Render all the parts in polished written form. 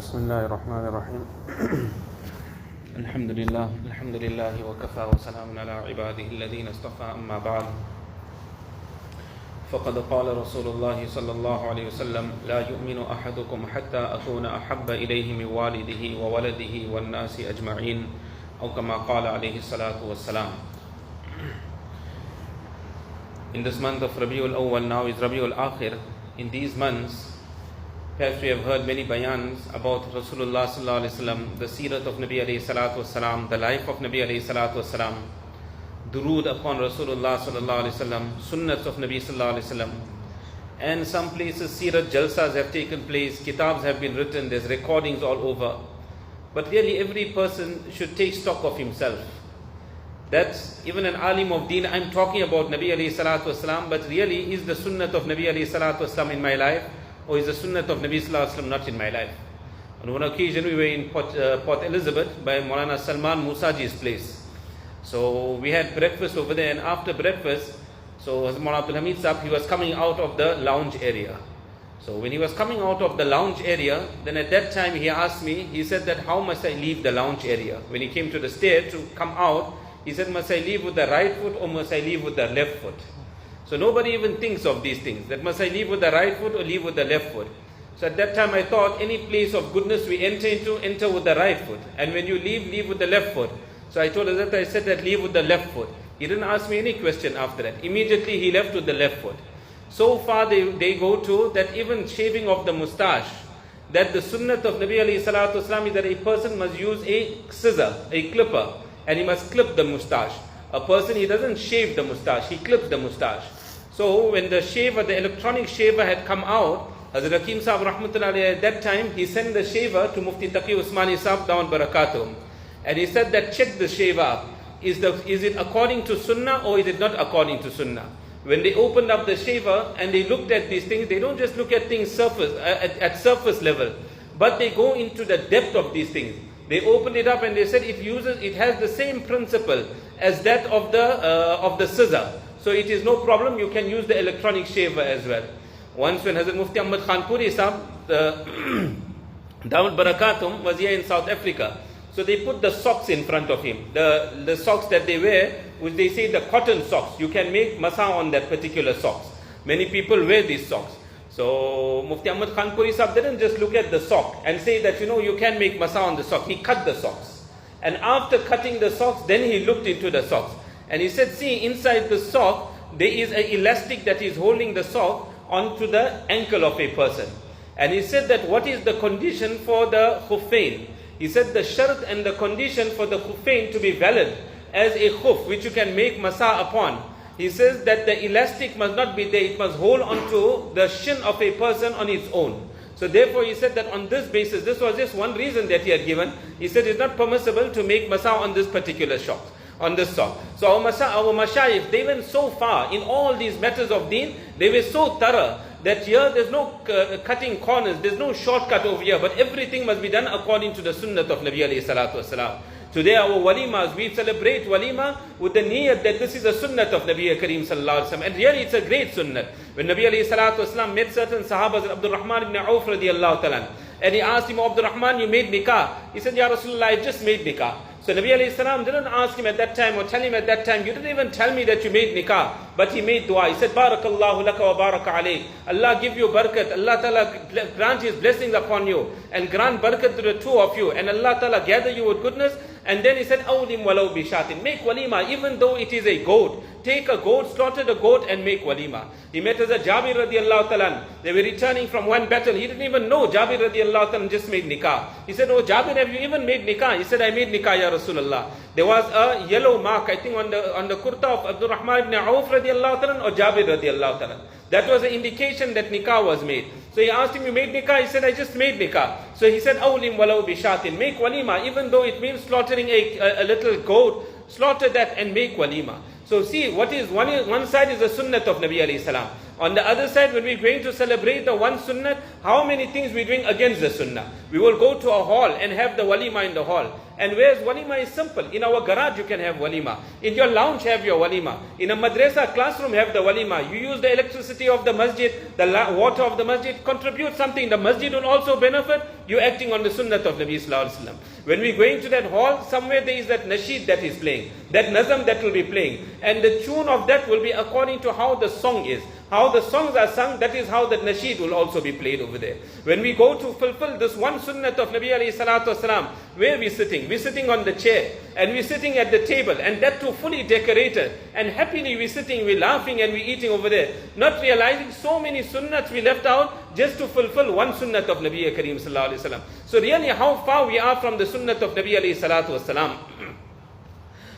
بسم الله الرحمن الرحيم الحمد لله وكفى وسلام على عباده الذين اصطفى أما بعد فقد قال رسول الله صلى الله عليه وسلم لا يؤمن أحدكم حتى أكون أحب إليه من والده وولده والناس أجمعين أو كما قال عليه الصلاة والسلام. In this month of Rabiul Awwal, now is Rabiul Akhir. In these months, perhaps we have heard many bayans about Rasulullah sallallahu alaihi wasallam, the seerat of Nabi alayhi salatu wasalam, the life of Nabi alayhi salatu wasalam, durood upon Rasulullah sallallahu alaihi wasallam, sunnats of Nabi sallallahu alaihi wasallam. And some places seerat jalsas have taken place, kitabs have been written, there's recordings all over. But really every person should take stock of himself. That's even an alim of deen. I'm talking about Nabi alayhi salatu wasalam, but really is the sunnat of Nabi alayhi salatu wasalam in my life, or is the sunnat of Nabi sallallahu alaihi wasallam not in my life? On one occasion we were in Port Elizabeth by Maulana Salman Musaji's place. So we had breakfast over there, and after breakfast, so Maulana Abdul Hamid Saheb, he was coming out of the lounge area. So when he was coming out of the lounge area, then at that time he asked me, he said that how must I leave the lounge area? When he came to the stair to come out, he said, must I leave with the right foot or must I leave with the left foot? So nobody even thinks of these things, that must I leave with the right foot or leave with the left foot. So at that time I thought, any place of goodness we enter into, enter with the right foot. And when you leave, leave with the left foot. So I told Hazrat, I said that leave with the left foot. He didn't ask me any question after that. Immediately he left with the left foot. So far they go to that even shaving of the moustache, that the sunnat of Nabi alayhi salatu wasalam is that a person must use a scissor, a clipper, and he must clip the moustache. A person, he doesn't shave the moustache, he clips the moustache. So when the shaver, the electronic shaver had come out, Hazrat Hakim Saheb Rahmatullah Alayhi, at that time, he sent the shaver to Mufti Taqi Usmani Saheb down Barakatuh. And he said that check the shaver up. Is it according to Sunnah or is it not according to Sunnah? When they opened up the shaver and they looked at these things, they don't just look at things at surface level, but they go into the depth of these things. They opened it up and they said it has the same principle as that of the scissor. So it is no problem, you can use the electronic shaver as well. Once when Hazrat Mufti Ahmad Khan Puri Sahib, Dawud Barakatum was here in South Africa. So they put the socks in front of him. The socks that they wear, which they say the cotton socks. You can make masa on that particular socks. Many people wear these socks. So Mufti Ahmad Khan Puri Sahib didn't just look at the sock and say that, you can make masa on the sock. He cut the socks. And after cutting the socks, then he looked into the socks. And he said, see, inside the sock, there is an elastic that is holding the sock onto the ankle of a person. And he said that what is the condition for the khuffain? He said the shart and the condition for the khuffain to be valid as a khuf, which you can make masa upon. He says that the elastic must not be there, it must hold onto the shin of a person on its own. So therefore he said that on this basis, this was just one reason that he had given. He said it's not permissible to make masa on this particular sock. On this sock. So our mashayikh, they went so far in all these matters of deen, they were so thorough that here there's no cutting corners, there's no shortcut over here, but everything must be done according to the sunnat of Nabi alayhi salatu wasalam. Today our walimas, we celebrate walima with the niyat that this is a sunnat of Nabi Kareem sallallahu alaihi wasallam, and really it's a great sunnat. When Nabi alayhi salatu wasalam met certain sahabas, Abdul Rahman ibn Auf radiyallahu ta'ala, and he asked him, Abdul Rahman, you made nikah? He said, Ya Rasulullah, I just made nikah. So Nabi alayhi salam didn't ask him at that time or tell him at that time, you didn't even tell me that you made nikah, but he made dua. He said, Barakallahu laka wa baraka alayk. Allah give you barakat, Allah ta'ala grant his blessings upon you and grant barakat to the two of you, and Allah ta'ala gather you with goodness. And then he said, Awlim walau bishatin, make walima even though it is a goat. Take a goat, slaughter the goat and make walima. He met as a Jabir radiallahu ta'ala. They were returning from one battle. He didn't even know Jabir radiallahu ta'ala just made nikah. He said, oh Jabir, have you even made nikah? He said, I made nikah, Ya Rasulullah. There was a yellow mark, I think on the kurta of Abdul Rahman ibn Auf radiallahu ta'ala or Jabir radiallahu ta'ala. That was an indication that nikah was made. So he asked him, you made nikah? He said, I just made nikah. So he said, Awlim walau bishatin, make walima, even though it means slaughtering a little goat, slaughter that and make walima. So see, what is one side is the sunnat of Nabi alayhi salam. On the other side, when we're going to celebrate the one sunnat, How many things we doing against the sunnah? We will go to a hall and have the walima in the hall. And whereas walima is simple. In our garage you can have walima. In your lounge have your walima. In a madrasa classroom have the walima. You use the electricity of the masjid, the water of the masjid, contribute something. The masjid will also benefit. You acting on the sunnah of Nabi Sallallahu Alaihi Wasallam. When we going to that hall, somewhere there is that nasheed that is playing. That nazam that will be playing. And the tune of that will be according to how the song is. How the songs are sung, that is how the nasheed will also be played over there. When we go to fulfill this one sunnah of Nabi alayhi salatu wasalam, where are we sitting? We're sitting on the chair, and we're sitting at the table, and that too fully decorated, and happily we're sitting, we're laughing and we're eating over there, not realizing so many sunnahs we left out just to fulfill one sunnah of Nabi Kareem sallallahu alayhi wasallam. So really how far we are from the sunnah of Nabi alayhi salatu wasalam.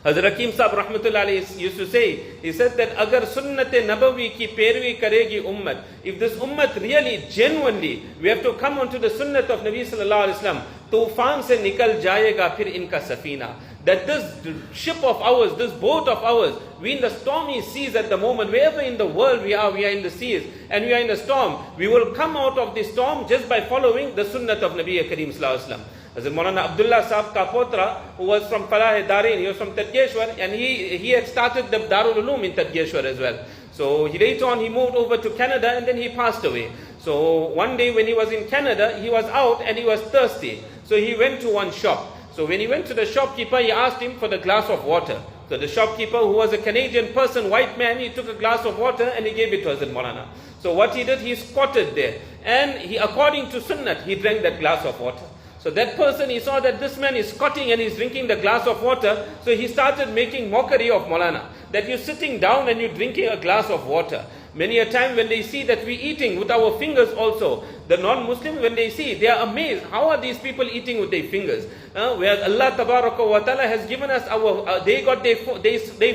Hazrat Hakim Saheb Rahmatullah Alayhi used to say, he said that agar sunnat-e nabawi ki pervi karegi ummat, if this ummat really genuinely, we have to come onto the sunnat of Nabi Sallallahu Alaihi Wasallam, tufan se nikal jayega phir inka safina, that this ship of ours, this boat of ours, we in the stormy seas at the moment, wherever in the world we are in the seas and we are in a storm, we will come out of the storm just by following the sunnat of Nabi Kareem Sallallahu Alaihi Wasallam. As Maulana Abdullah Saheb Kapotra, who was from Falah Darin, he was from Tadgeshwar, and he had started the Darul Uloom in Tadgeshwar as well. So later on he moved over to Canada and then he passed away. So one day when he was in Canada, he was out and he was thirsty. So he went to one shop. So when he went to the shopkeeper, he asked him for the glass of water. So the shopkeeper, who was a Canadian person, white man, he took a glass of water and he gave it to Hazrat Maulana. So what he did, he squatted there. And he, according to Sunnat, he drank that glass of water. So that person, he saw that this man is squatting and he's drinking the glass of water. So he started making mockery of Maulana. That you're sitting down and you're drinking a glass of water. Many a time when they see that we're eating with our fingers also, the non-Muslims, when they see, they are amazed. How are these people eating with their fingers? Whereas Allah Tabaraka wa Ta'ala has given us they got their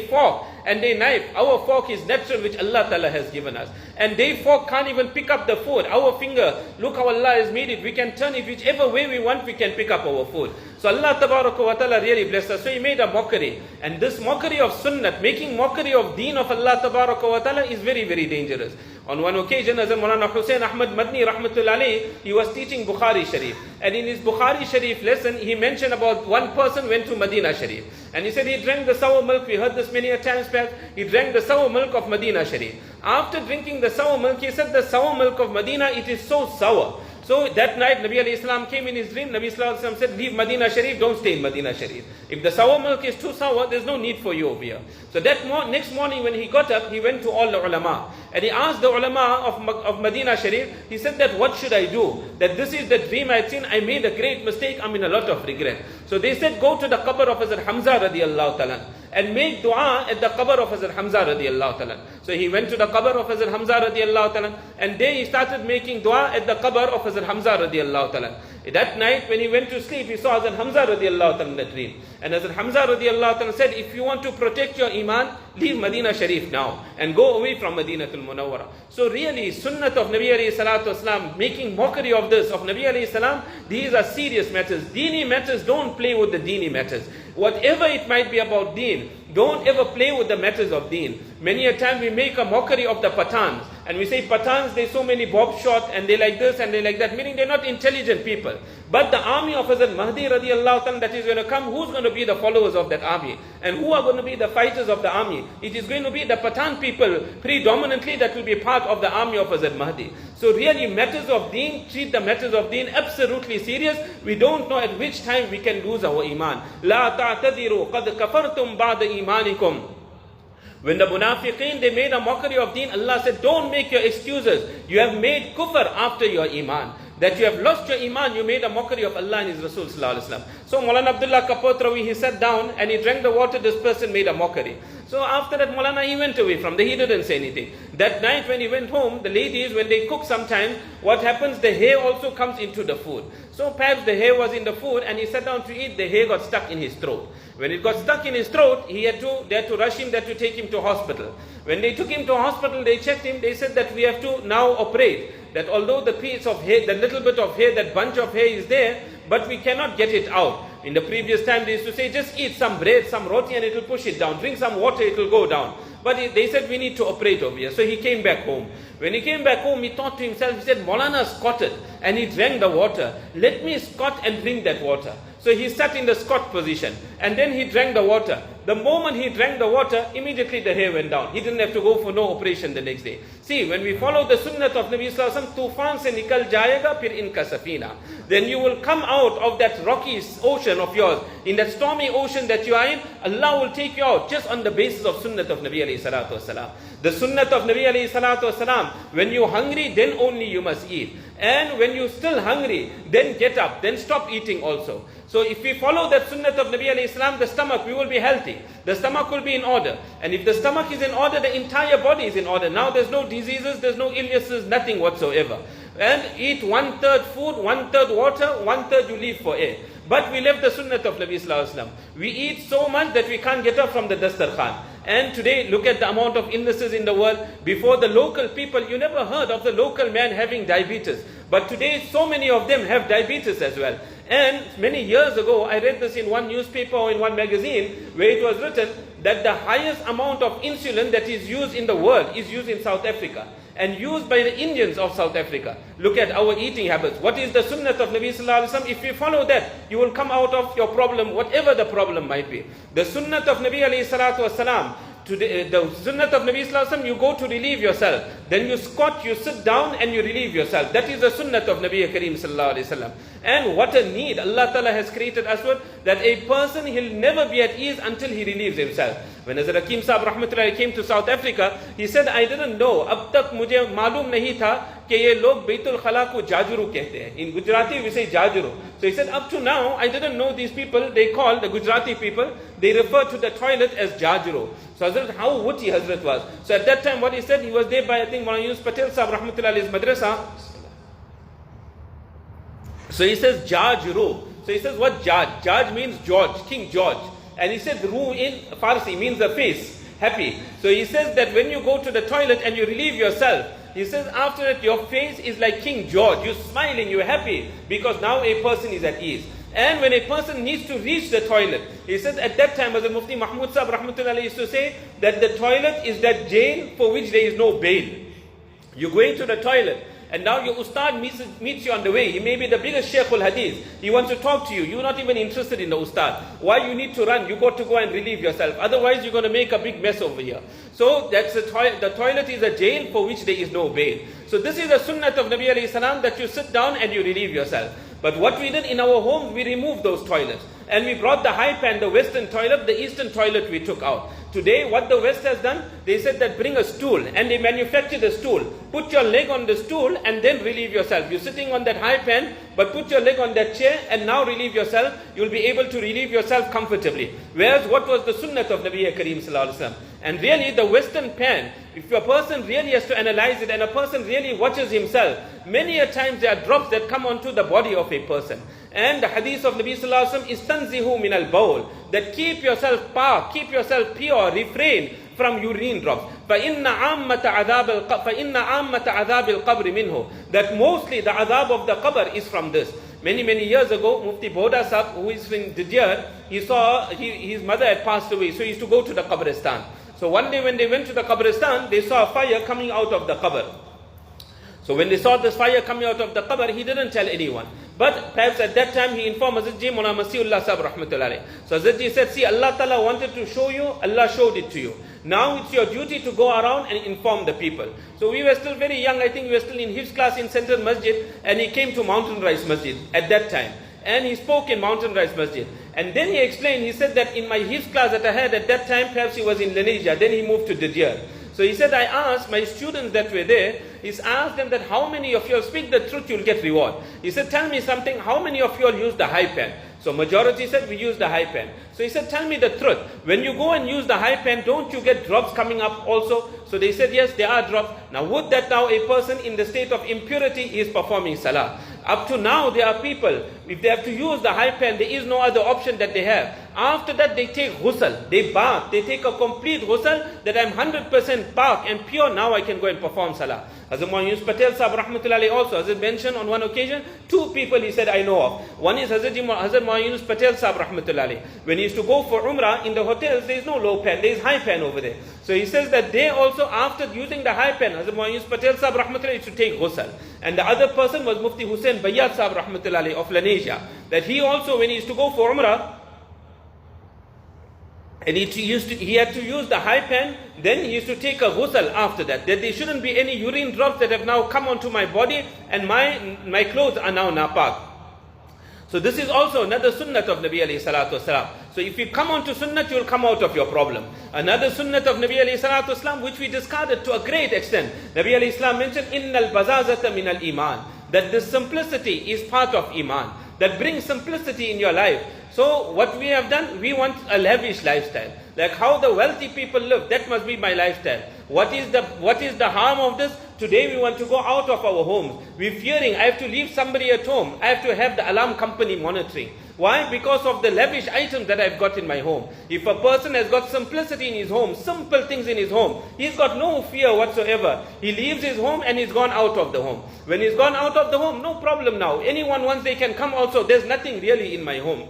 fork and their knife. Our fork is natural, which Allah Ta'ala has given us. And their fork can't even pick up the food. Our finger, look how Allah has made it. We can turn it whichever way we want, we can pick up our food. So Allah Tabaraka wa Ta'ala really blessed us. So He made a mockery. And this mockery of sunnat, making mockery of deen of Allah Tabaraka wa Ta'ala is very, very dangerous. On one occasion, as Maulana Hussain Ahmad Madni Rahmatullah Alayhi, he was teaching Bukhari Sharif. And in his Bukhari Sharif lesson, he mentioned about one person went to Medina Sharif. And he said he drank the sour milk. We heard this many a times back. He drank the sour milk of Medina Sharif. After drinking the sour milk, he said the sour milk of Medina, it is so sour. So that night, Nabi alayhi salam came in his dream. Nabi sallallahu alayhi salam said, leave Medina Sharif, don't stay in Medina Sharif. If the sour milk is too sour, there's no need for you over here. So that next morning when he got up, he went to all the ulama. And he asked the ulama of Medina Sharif, he said that what should I do? That this is the dream I had seen, I made a great mistake, I'm in a lot of regret. So they said, go to the qabr of Hazrat Hamza radiallahu ta'ala and make dua at the qabr of Hazrat Hamza radiallahu ta'ala. So he went to the qabr of Hazrat Hamza radiallahu ta'ala, and there he started making dua at the qabr of Hazrat Hamza radiallahu ta'ala. That night when he went to sleep, he saw Hazrat Hamza radiallahu ta'ala in the dream. And Hazrat Hamza radiallahu ta'ala said, if you want to protect your iman, leave Medina Sharif now and go away from Madinatul Munawwara. So really, sunnat of Nabi alayhi salatu wasalam, making mockery of this, of Nabi alayhi salam, these are serious matters. Deeni matters, don't play with the deeni matters. Whatever it might be about deen, don't ever play with the matters of deen. Many a time we make a mockery of the Pathans. And we say Pathans, there's so many bob shot and they like this and they like that. Meaning they're not intelligent people. But the army of Hazrat Mahdi radiallahu ta'ala that is going to come, who's going to be the followers of that army? And who are going to be the fighters of the army? It is going to be the Pathan people predominantly that will be part of the army of Hazrat Mahdi. So really matters of deen, treat the matters of deen absolutely serious. We don't know at which time we can lose our iman. La ta'tadiru qad kafartum ba'da imanikum. When the munafiqeen, they made a mockery of deen, Allah said, don't make your excuses. You have made kufr after your iman. That you have lost your iman, you made a mockery of Allah and His Rasul sallallahu alaihi wasallam. So Maulana Abdullah Kapotrawi, he sat down and he drank the water, this person made a mockery. So after that Maulana, he went away from there, he didn't say anything. That night when he went home, the ladies, when they cook sometimes, what happens, the hair also comes into the food. So perhaps the hair was in the food and he sat down to eat, the hair got stuck in his throat. When it got stuck in his throat, they had to rush him, they had to take him to hospital. When they took him to hospital, they checked him, they said that we have to now operate. That although the piece of hair, the little bit of hair, that bunch of hair is there, but we cannot get it out. In the previous time, they used to say, just eat some bread, some roti, and it will push it down. Drink some water, it will go down. But they said, we need to operate over here. So he came back home. When he came back home, he thought to himself, he said, Maulana squatted and he drank the water. Let me squat and drink that water. So he sat in the squat position and then he drank the water. The moment he drank the water, immediately the hair went down. He didn't have to go for no operation the next day. See, when we follow the sunnat of Nabi Sallallahu Alaihi Wasallam, tufan se nikal jayega fir inka safina. Then you will come out of that rocky ocean of yours, in that stormy ocean that you are in, Allah will take you out just on the basis of sunnat of Nabi alayhi salatu wasalam. The sunnat of Nabi alayhi salatu wasalam, when you're hungry, then only you must eat. And when you're still hungry, then get up, then stop eating also. So if we follow that sunnat of Nabi alayhi salam, the stomach, we will be healthy. The stomach will be in order. And if the stomach is in order, the entire body is in order. Now there's no diseases, there's no illnesses, nothing whatsoever. And eat 1/3 food, 1/3 water, 1/3 you leave for air. But we left the sunnat of Nabi Sallallahu Alaihi Wasallam. We eat so much that we can't get up from the dastarkhan. And today, look at the amount of illnesses in the world. Before, the local people, you never heard of the local man having diabetes. But today, so many of them have diabetes as well. And many years ago, I read this in one newspaper or in one magazine, where it was written that the highest amount of insulin that is used in the world is used in South Africa and used by the Indians of South Africa. Look at our eating habits. What is the sunnat of Nabi Sallallahu Alaihi Wasallam? If you follow that, you will come out of your problem, whatever the problem might be. The sunnat of Nabi Alayhi Salatu Wasalam, the sunnat of Nabi Sallallahu Alaihi Wasallam, you go to relieve yourself. Then you squat, you sit down and you relieve yourself. That is the sunnat of Nabi Kareem Sallallahu Alaihi Wasallam. And what a need Allah Ta'ala has created us with, that a person, he'll never be at ease until he relieves himself. When Hazrat Hakim Saheb Rahmatullahi came to South Africa, he said, I didn't know, ab tak mujhe malum nahi tha कि ये लोग बैतुल खला को जाजरू कहते हैं. In Gujarati we say jajuru. So he said, up to now, I didn't know these people, they call the Gujarati people, they refer to the toilet as jajuru. So Hazrat, how witty Hazrat was. So at that time what he said, he was there by, I think, Maulana Yunus Patel Saheb Rahmatullahi's madrasa. So he says, jajuru. So he says, what Jaj? Jaj means George, King George. And he said, Ru in Farsi means the face, happy. So he says that when you go to the toilet and you relieve yourself, he says after that your face is like King George. You're smiling, you're happy, because now a person is at ease. And when a person needs to reach the toilet, he says at that time, as the Mufti Muhammad Saheb Rahmatullah used to say, that the toilet is that jail for which there is no bail. You're going to the toilet, and now your ustad meets you on the way. He may be the biggest Shaykh al-Hadith. He wants to talk to you. You're not even interested in the ustad. Why you need to run? You got to go and relieve yourself. Otherwise, you're going to make a big mess over here. So that's the toilet is a jail for which there is no bail. So this is the sunnat of Nabi alayhi salam, that you sit down and you relieve yourself. But what we did in our homes, we removed those toilets. And we brought the high pan, the western toilet, the eastern toilet we took out. Today, what the West has done, they said that bring a stool, and they manufactured a stool. Put your leg on the stool and then relieve yourself. You're sitting on that high pan, but put your leg on that chair and now relieve yourself. You'll be able to relieve yourself comfortably. Whereas what was the sunnat of Nabi Kareem Sallallahu Alaihi Wasallam? And really the western pan, if a person really has to analyze it and a person really watches himself, many a times there are drops that come onto the body of a person. And the hadith of Nabi Sallallahu Alaihi Wasallam is tanzihu min al-bawl, that keep yourself pure, keep yourself pure, refrain from urine drops. فَإِنَّ عَامَّةَ عَذَابِ الْقَبْرِ مِنْهُ, that mostly the adhab of the qabr is from this. Many years ago, Mufti Boda Saheb, who is in Didyar, he saw his mother had passed away, so he used to go to the qabristan. So one day when they went to the qabristan, they saw a fire coming out of the qabr. So when they saw this fire coming out of the qabr, he didn't tell anyone. But perhaps at that time he informed Hazrat Ji Maulana Masihullah Saheb Rahmatullah. So Hazrat Ji said, see, Allah Ta'ala wanted to show you, Allah showed it to you. Now it's your duty to go around and inform the people. So we were still very young, I think we were still in Hifz class in Central Masjid, and he came to Mountain Rise Masjid at that time. And he spoke in Mountain Rise Masjid. And then he explained, he said that in my Hifz class that I had at that time, perhaps he was in Lenasia, then he moved to Didyar. So he said, I asked my students that were there, I asked them that how many of you all speak the truth, you'll get reward. He said, tell me something, how many of you all use the high pen? So majority said, we use the high pen. So he said, tell me the truth. When you go and use the high pen, don't you get drops coming up also? So they said, yes, there are drops. Now would that now a person in the state of impurity is performing salah? Up to now, there are people, if they have to use the high pen, there is no other option that they have. After that they take ghusl, they bath, they take a complete ghusl, that I'm 100% pak and pure, now I can go and perform salah. Hazrat Mohammed Patel Saheb rahmatullahi also, as it mentioned on one occasion, two people he said I know of. One is Hazrat Mohammed Patel Saheb rahmatullahi. When he used to go for Umrah, in the hotels there is no low pan, there is high pan over there. So he says that they also, after using the high pan, Hazrat Mohammed Patel Saheb rahmatullahi used to take ghusl. And the other person was Mufti Hussain Bayyat Saheb rahmatullahi of Lanesia. That he also, when he used to go for Umrah, and he had to use the high pan, then he used to take a ghusl after that. That there shouldn't be any urine drops that have now come onto my body and my clothes are now napak. So this is also another sunnat of Nabi alayhi salatu wasalam. So if you come onto sunnat, you will come out of your problem. Another sunnat of Nabi alayhi salatu wasalam, which we discarded to a great extent. Nabi alayhi salam mentioned, Innal bazazata min al iman. That the simplicity is part of iman. That brings simplicity in your life. So what we have done, we want a lavish lifestyle. Like how the wealthy people live, that must be my lifestyle. What is the harm of this? Today we want to go out of our homes. We're fearing, I have to leave somebody at home. I have to have the alarm company monitoring. Why? Because of the lavish items that I've got in my home. If a person has got simplicity in his home, simple things in his home, he's got no fear whatsoever. He leaves his home and he's gone out of the home. When he's gone out of the home, no problem now. Anyone wants, they can come also. There's nothing really in my home.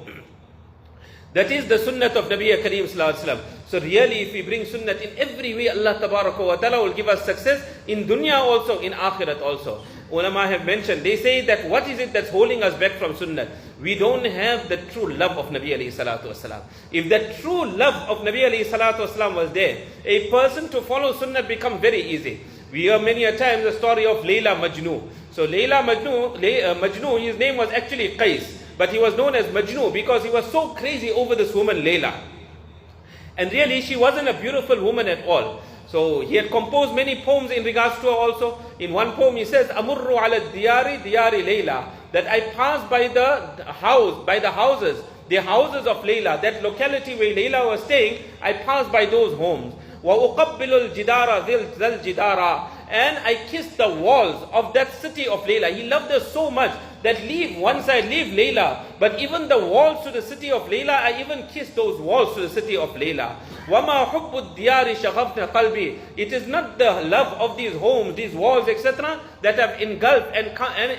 That is the sunnat of Nabi Kareem Sallallahu Alaihi Wasallam. So really, if we bring sunnat in every way, Allah Tabaraka wa Ta'ala will give us success in dunya also, in akhirat also. Ulama have mentioned, they say that what is it that's holding us back from sunnat? We don't have the true love of Nabi alayhi salatu wasalam. If that true love of Nabi alayhi salatu wasalam was there, a person to follow sunnat becomes very easy. We hear many a time the story of Layla Majnu. So Layla Majnu, his name was actually Qais. But he was known as Majnu because he was so crazy over this woman Layla. And really she wasn't a beautiful woman at all. So he had composed many poems in regards to her also. In one poem he says, Amurru ala diyari diyari Layla. That I passed by the houses, the houses of Layla. That locality where Layla was staying, I passed by those homes. Wa uqabbilu al-jidara dhil jidara. And I kissed the walls of that city of Layla. He loved her so much that once I leave Layla, but even the walls to the city of Layla, I even kissed those walls to the city of Layla. وَمَا حُبُّ الدِّيَارِ شَغَفْنَ قَلْبِي. It is not the love of these homes, these walls, etc. that have engulfed and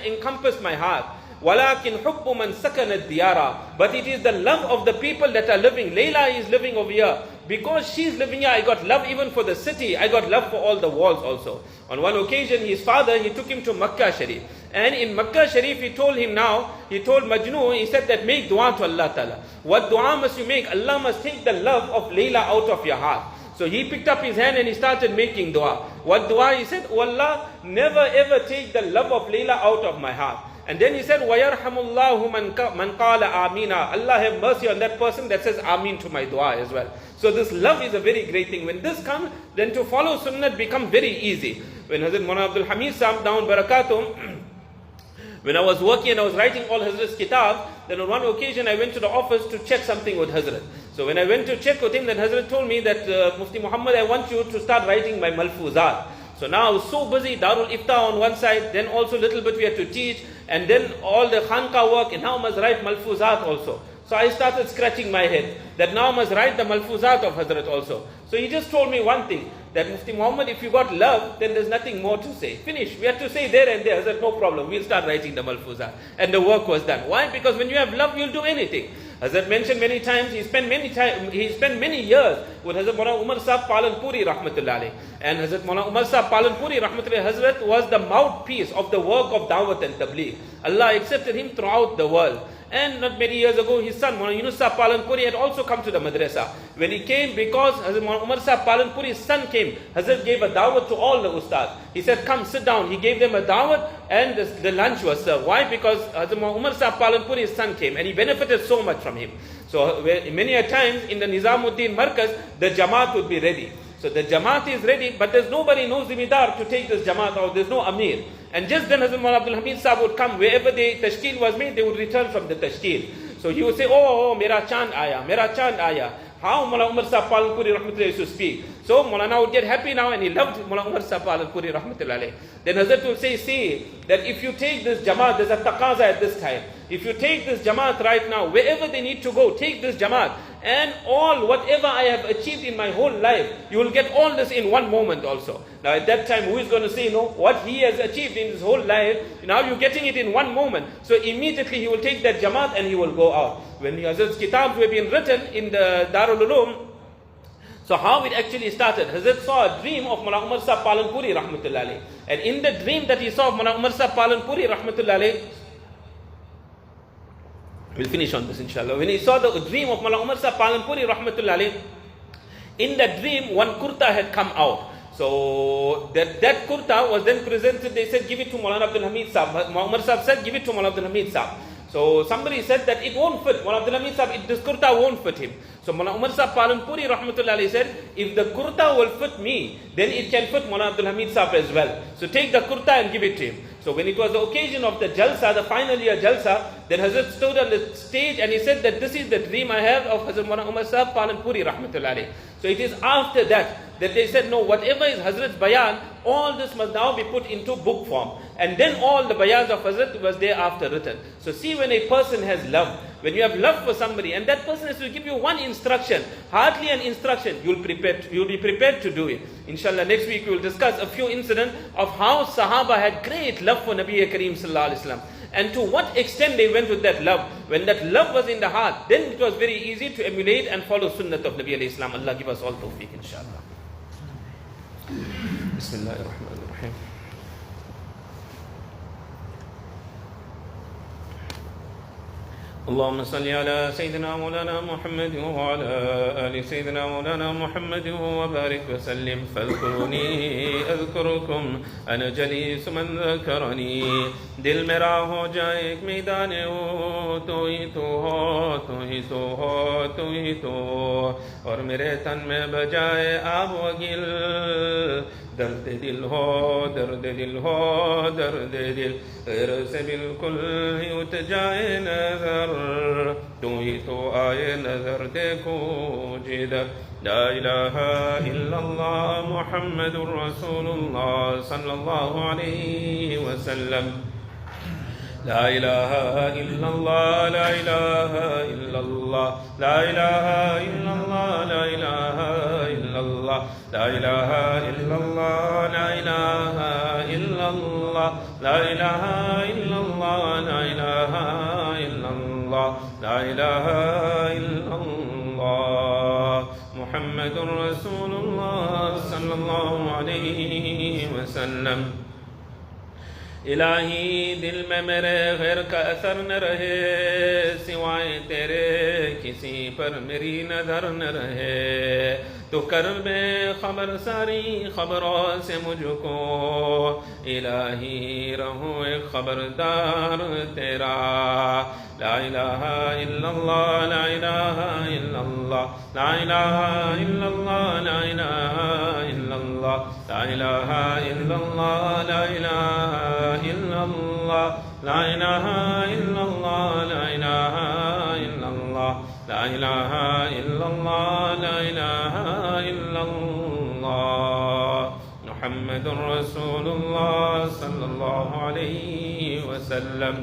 encompassed my heart. وَلَكِنْ حُبُّ مَنْ سَكَنَ الدِّيَارَ. But it is the love of the people that are living. Layla is living over here. Because she's living here, I got love even for the city. I got love for all the walls also. On one occasion, his father, he took him to Makkah Sharif. And in Makkah Sharif, he told Majnu, he said that make dua to Allah Ta'ala. What dua must you make? Allah must take the love of Layla out of your heart. So he picked up his hand and he started making dua. What dua? He said, oh Allah, never ever take the love of Layla out of my heart. And then he said, وَيَرْحَمُ اللَّهُ مَنْ قَالَ آمِينَ. Allah have mercy on that person that says Ameen to my dua as well. So this love is a very great thing. When this comes, then to follow sunnah becomes very easy. When Hazrat Maulana Abdul Hamid Sahib down Barakatum, when I was working and I was writing all Hazrat's kitab, then on one occasion I went to the office to check something with Hazrat. So when I went to check with him, then Hazrat told me that Mufti Mohammed, I want you to start writing my Malfuzat. So now I was so busy, Darul Ifta on one side, then also a little bit we had to teach, and then all the Khanqa work, and now I must write Malfuzat also. So I started scratching my head, that now I must write the Malfuzat of Hazrat also. So he just told me one thing, that Mufti Muhammad, if you got love, then there's nothing more to say. Finish. We had to say there and there. Hazrat, no problem. We'll start writing the Malfuzat. And the work was done. Why? Because when you have love, you'll do anything. Hazrat mentioned many times, he spent many years with Hazrat Maulana Umar Sahib Palanpuri rahmatullahi. And Hazrat Maulana Umar Sahib Palanpuri rahmatullahi, Hazrat was the mouthpiece of the work of Dawat and Tabligh. Allah accepted him throughout the world. And not many years ago, his son, Maulana Yunus Sahib Palanpuri, had also come to the madrasa. When he came, because Hazrat Maulana Umar Sahib Palanpuri's son came, Hazrat gave a dawat to all the ustad. He said, come, sit down. He gave them a dawat and the lunch was served. Why? Because Hazrat Maulana Umar Sahib Palanpuri's son came and he benefited so much from him. So many a times in the Nizamuddin Markaz, the Jamaat would be ready. So the Jamaat is ready, but there's nobody knows Zimidar to take this Jamaat out. There's no Amir. And just then Hazrat Maulana Abdul Hamid Sahib would come. Wherever the tashkil was made, they would return from the tashkil. So he would say, oh, mera chand aya, mera chand aya. How Maulana Umar Sahib Palanpuri rahmatullahi used to speak. So Maulana would get happy now and he loved Maulana Umar Sahib Palanpuri rahmatullahi. Then Hazrat would say, see, that if you take this Jamaat, there's a taqaza at this time. If you take this Jamaat right now, wherever they need to go, take this Jamaat. and all whatever I have achieved in my whole life, you will get all this in one moment also. Now at that time, who is going to say, what he has achieved in his whole life, now you're getting it in one moment. So immediately he will take that Jamaat and he will go out. When Hazrat's kitabs were being written in the Darul Uloom, so how it actually started, Hazrat saw a dream of Mullah Umar Sahib Palanpuri rahmatullah alayh. And in the dream that he saw of Mullah Umar Sahib Palanpuri rahmatullah alayh, we'll finish on this inshallah. When he saw the dream of Mullah Umar Sahib Palanpuri rahmatullah alayh, in that dream one kurta had come out. So that kurta was then presented, they said give it to Mullah Abdul Hamid Sahib. Mullah Umar Sahib said give it to Mullah Abdul Hamid Sahib. So somebody said that it won't fit. Mullah Abdul Hamid Sahib, this kurta won't fit him. So Mullah Umar Sahib Palanpuri rahmatullah alayhi said, if the kurta will fit me, then it can fit Mullah Abdul Hamid Sahib as well. So take the kurta and give it to him. So when it was the occasion of the jalsa, the final year jalsa, then Hazrat stood on the stage and he said that this is the dream I have of Hazrat Mullah Umar Sahib Palanpuri rahmatullah alayhi. So it is after that they said, no, whatever is Hazrat's bayan, all this must now be put into book form. And then all the bayans of Hazrat was thereafter written. So see, when a person has love, when you have love for somebody, and that person has to give you one instruction, hardly an instruction, you'll be prepared to do it. Inshallah, next week we will discuss a few incidents of how Sahaba had great love for Nabi Kareem sallallahu alaihi wasallam, and to what extent they went with that love. When that love was in the heart, then it was very easy to emulate and follow sunnat of Nabi alayhi salam. Allah give us all tawfiq, inshallah. Bismillahirrahmanirrahim. اللهم صل على سيدنا مولانا محمد وعلى آل سيدنا مولانا محمد وبارك وسلم. فاذكروني أذكركم أنا جليس من ذكرني. दिल मेरा हो जाए एक मैदान हो, तो ही तो हो, तो ही तो हो, तो ही तो, और मेरे तन में बजाए आब वगिल. दर्द दिल हो, दर्द दिल हो, दर्द दिल, गैर से बिल्कुल ही उठ जाए नजर. तू ही तो आए नजर देखो जिधर. ला इलाहा इल्लल्लाह मुहम्मदुर रसूलुल्लाह सल्लल्लाहु अलैहि वसल्लम. ला इलाहा इल्लल्लाह, ला इलाहा इल्लल्लाह, ला इलाहा इल्लल्लाह, ला इलाहा इल्लल्लाह, ला इलाहा इल्लल्लाह, ला इलाहा इल्लल्लाह, ला इलाहा इल्लल्लाह, ला इलाहा इल्लल्लाह, ला इलाहा इल्लल्लाह. मुहम्मदुर रसूलुल्लाह सल्लल्लाहु अलैहि वसल्लम. इलाही दिल में मेरे गैर का असर न रहे, सिवाय तेरे किसी पर मेरी नजर न रहे. तो कर बे खबर सारी खबरों से मुझको, इलाही रहूं एक खबरदार तेरा. ला इलाहा इल्लल्लाह, ला इलाहा इल्लल्लाह, ला इलाहा इल्लल्लाह, ला इलाहा इल्लल्लाह, ला इलाहा इल्लल्लाह, ला इलाहा इल्लल्लाह, ला इलाहा इल्लल्लाह, ला इलाहा इल्लल्लाह, ला इलाहा इल्लल्लाह, ला इलाहा इल्लल्लाह. मुहम्मदुर रसूलुल्लाह सल्लल्लाहु अलैहि वसल्लम.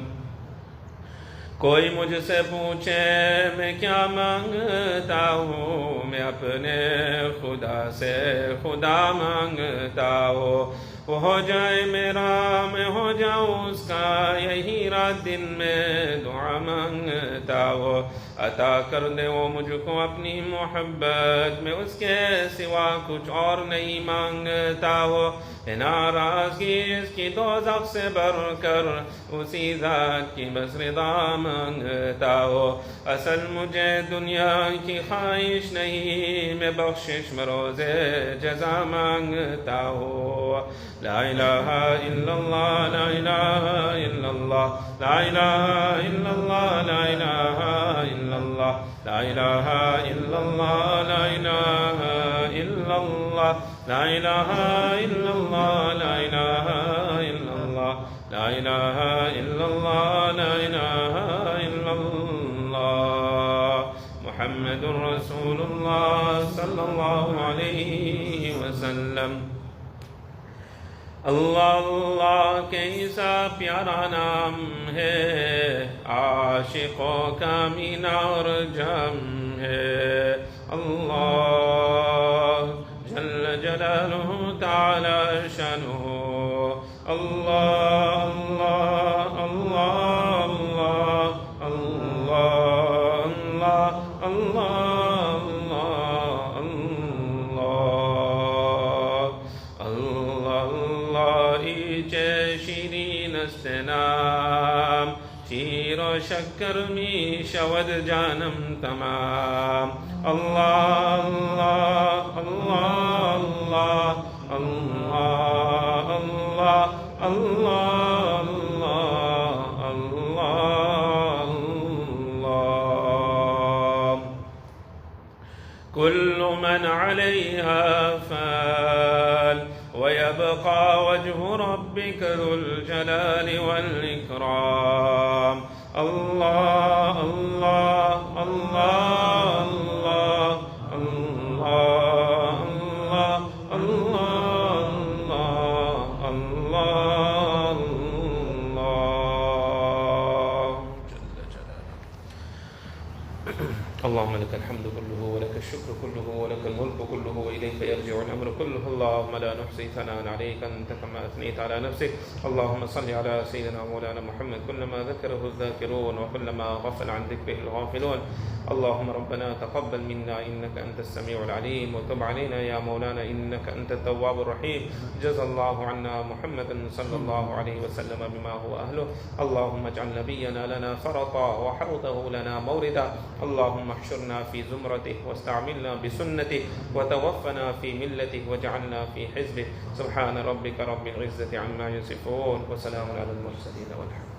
कोई मुझसे पूछे मैं क्या मांगता हूँ, मैं अपने खुदा से खुदा मांगता हूँ. वो हो जाए मेरा, मैं हो जाऊँ उसका, यही रात दिन में दुआ मांगता हूँ. अता कर दे वो मुझको अपनी मोहब्बत, मैं उसके सिवा कुछ और नहीं मांगता हूँ. नाराज़गी इसकी दोज़ख से बढ़कर उसी ज़ात की बस रिदा मांगता हो. असल मुझे दुनिया की ख्वाहिश नहीं, मैं बख्शिश मरोज़े जज़ा मांगता हो. ला इलाहा इल्लल्लाह, ला इलाहा इल्लल्लाह, ला इलाहा इल्लल्लाह, ला इलाहा इल्लल्लाह, ला इलाहा इल्लल्लाह, ला इलाहा इल्लल्लाह, ला इलाहा इल्लल्लाह, ला इलाहा इल्लल्लाह, ला इलाहा इल्लल्लाह, ला इलाहा इल्लल्लाह. मुहम्मदुर रसूलुल्लाह सल्लल्लाहु अलैहि वसल्लम. अल्लाह अल्लाह कैसा प्यारा नाम है, आशिकों का मीना और जम है. الله جل جلاله تعالى شأنه. الله الله الله الله الله الله الله الله الله ایچه شیرین استنام شیر و شکر می شود جانم تمام. الله الله الله الله الله الله الله الله الله. كل من عليها فان ويبقى وجه ربك ذو الجلال والإكرام. الله الله الله الله الله الله الله الله الله جل جلاله. اللهم لك الحمد كله ولك الشكر كله ولك الملك كله وإليك يرجع الأمر كله. اللهم لا نحصي ثناء عليك أنت كما أثنيت على نفسك. اللهم صل على سيدنا مولانا محمد كلما ذكره الذاكرون وكلما غفل عن ذكره الغافلون. اللهم ربنا تقبل منا إنك أنت السميع العليم وتب علينا يا مولانا إنك أنت التواب الرحيم. جزى الله عنا محمدا صلى الله عليه وسلم بما هو أهله. اللهم اجعل نبينا لنا فرطا وحوضه لنا موردا. اللهم احشرنا في زمرته واستعملنا بسنته وتوفنا في ملته واجعلنا في حزبه. سبحان ربك رب العزة عما يصفون وسلام على المرسلين والحمد